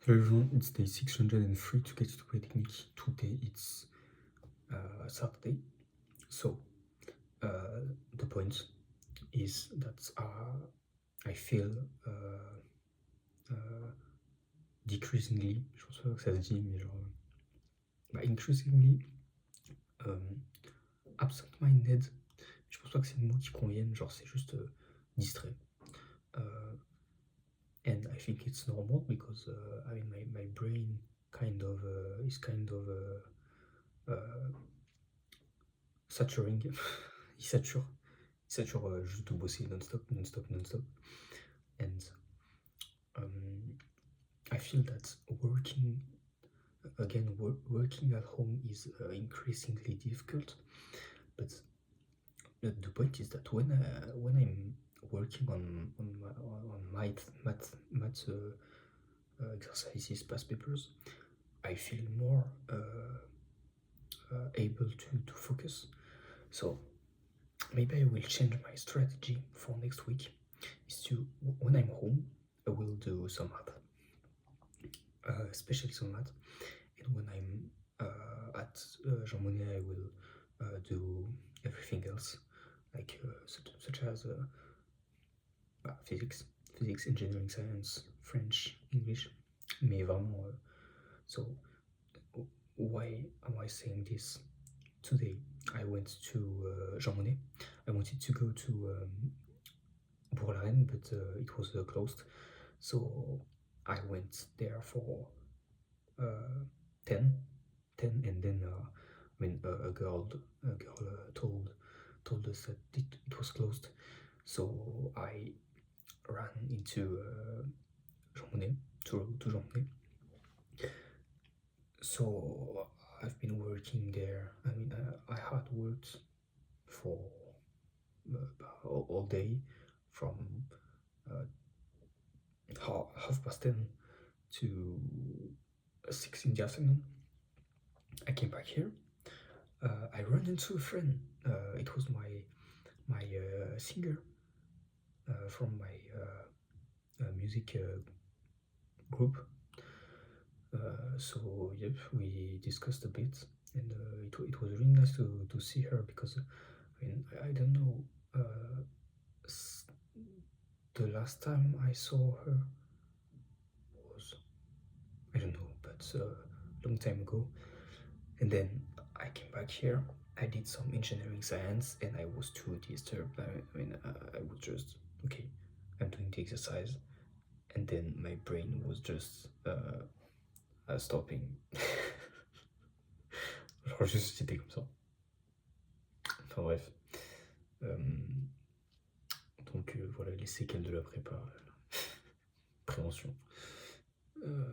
Hello everyone, it's day 603 to get to Polytechnic. Today it's Saturday. So the point is that I feel decreasingly, je pense pas que ça se dit, mais genre increasingly absent-minded. Je pense pas que c'est le mot qui convienne, genre c'est juste distrait. And I think it's normal because I mean my brain kind of is kind of saturing. il sature juste de bosser non-stop. And I feel that working at home is increasingly difficult. But the point is that when I'm working on math exercises, past papers, I feel more able to focus. So maybe I will change my strategy for next week. Is to, when I'm home, I will do some math, especially some math, and when I'm at Jean Monnet, I will do everything else, like such as physics, engineering, science, French, English. Mais vraiment, so why am I saying this? Today I went to Jean Monnet. I wanted to go to Bourg-la-Reine, but it was closed. So I went there for 10, and then a girl told us that it was closed. So I ran into Jean Monnet, to Jean Monnet. So I've been working there. I mean, I had worked for all day from 10:30 to 6 in the afternoon. I came back here. I ran into a friend. It was my singer from my music group. So yep, we discussed a bit, and it was really nice to see her, because I mean I don't know, the last time I saw her was, I don't know, but a long time ago. And then I came back here, I did some engineering science, and I was too disturbed. I mean I was just, okay, I'm doing the exercise, and then my brain was just stopping. Genre juste c'était comme ça. Enfin bref. Donc voilà les séquelles de la prépa. Prévention.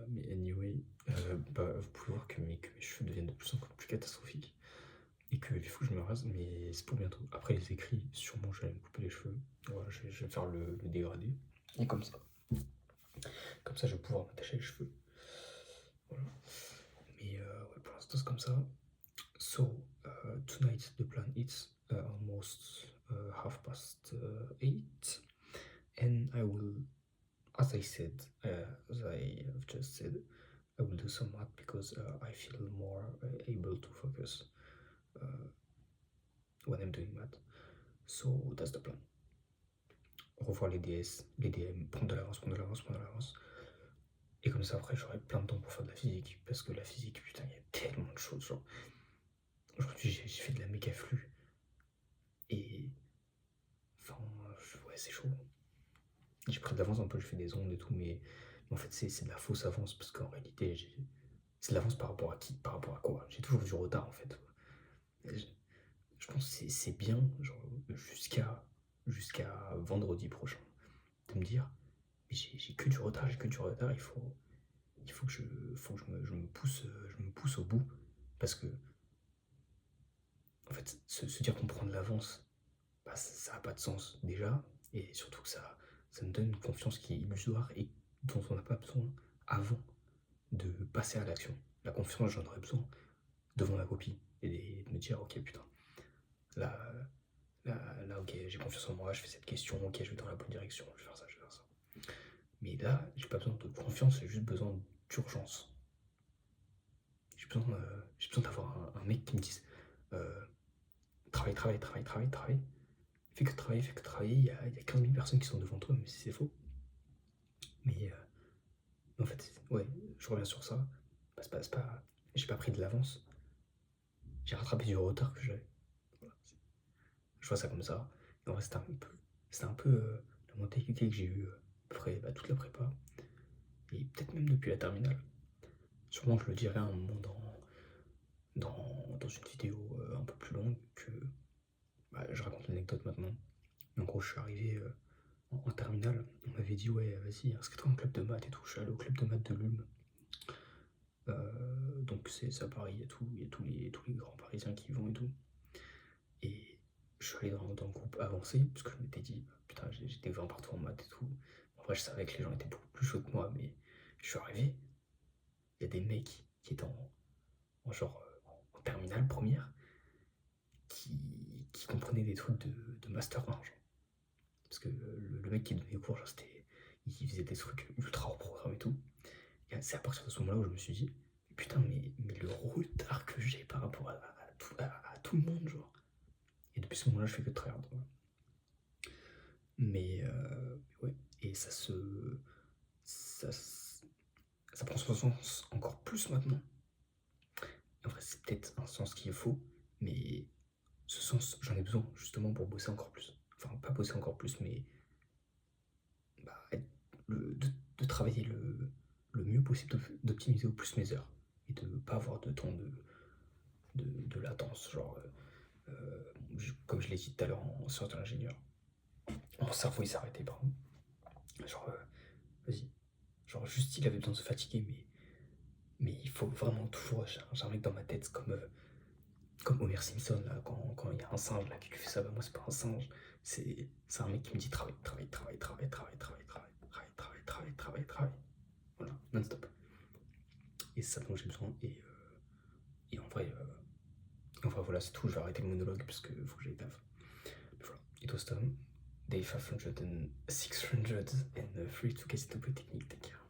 Mais anyway, vous pouvez voir que mes cheveux deviennent de plus en plus catastrophiques. Et qu'il faut que je me rase, mais c'est pour bientôt. Après les écrits, sûrement je vais me couper les cheveux. Voilà, je vais faire le dégradé. Et comme ça. Comme ça je vais pouvoir m'attacher les cheveux. Voilà. Mais ouais, pour l'instant c'est comme ça. So tonight the plan is almost 8:30, and I will, as I have just said, I will do some math because I feel more able to focus when I'm doing math. So that's the plan. Revoir les DS, les DM, prendre de l'avance. Et comme ça après j'aurai plein de temps pour faire de la physique, parce que la physique, putain, il y a tellement de choses, genre. Aujourd'hui j'ai fait de la méga flux. Et enfin ouais, c'est chaud. J'ai pris de l'avance un peu, je fais des ondes et tout, mais en fait c'est de la fausse avance, parce qu'en réalité c'est de l'avance par rapport à qui, par rapport à quoi. J'ai toujours du retard en fait. Je pense que c'est bien, genre jusqu'à vendredi prochain, de me dire mais j'ai que du retard, il faut que je me pousse au bout, parce que en fait se dire qu'on prend de l'avance, bah, ça n'a pas de sens déjà, et surtout que ça me donne une confiance qui est illusoire et dont on n'a pas besoin avant de passer à l'action. La confiance, j'en aurais besoin devant la copie, et de me dire ok putain, là ok, j'ai confiance en moi, je fais cette question, ok, je vais dans la bonne direction, je vais faire ça. Mais là, j'ai pas besoin de confiance, j'ai juste besoin d'urgence. J'ai besoin d'avoir un mec qui me dise travaille, travaille, travaille, travaille, travaille. Fais que travailler, fais que travailler. Il y a 15 000 personnes qui sont devant toi, mais c'est faux. Mais en fait, ouais, je reviens sur ça. J'ai pas pris de l'avance. J'ai rattrapé du retard que j'avais. Voilà. Je vois ça comme ça. Et en vrai, c'était un peu la mentalité que j'ai eue après toute la prépa. Et peut-être même depuis la terminale. Sûrement, je le dirai à un moment dans une vidéo un peu plus longue que je raconte l'anecdote maintenant. En gros, je suis arrivé en terminale. On m'avait dit, ouais, vas-y, inscris-toi en club de maths et tout. Je suis allé au club de maths de l'ULM. Donc, c'est à Paris, il y a tous les grands parisiens qui y vont et tout. Et je suis allé dans le groupe avancé, parce que je m'étais dit, putain, j'étais 20 partout en maths et tout. En vrai, je savais que les gens étaient beaucoup plus chauds que moi, mais je suis arrivé. Il y a des mecs qui étaient en terminale première qui comprenaient des trucs de Master 1. Genre. Parce que le mec qui donnait les cours, il faisait des trucs ultra hors programme et tout. Et c'est à partir de ce moment-là où je me suis dit, putain, mais le retard que j'ai par rapport à tout le monde, genre. Et depuis ce moment-là, je fais que de tryhard. Ouais. Mais ouais, et ça prend son sens encore plus maintenant. En vrai, c'est peut-être un sens qui est faux, mais ce sens, j'en ai besoin justement pour bosser encore plus. Enfin, pas bosser encore plus, mais de travailler le mieux possible, d'optimiser au plus mes heures et de ne pas avoir de temps de latence. Genre, comme je l'ai dit tout à l'heure en sortant d'ingénieur, mon cerveau il s'est arrêté, pardon. Genre, vas-y. Genre, juste il avait besoin de se fatiguer, mais il faut vraiment toujours. J'ai un mec dans ma tête, comme Homer Simpson, là, quand il y a un singe là, qui lui fait ça. Bah, moi, c'est pas un singe, c'est un mec qui me dit travaille, travaille, travaille, travaille, travaille, travaille, travaille, travaille, travaille, travaille, travaille, travaille. Voilà, non-stop. Et c'est ça dont j'ai besoin. Et en vrai, voilà, c'est tout. Je vais arrêter le monologue parce qu'il faut que j'aille taf. Mais voilà. It was done. Day 500 and 600 and free to get into technique. Take care.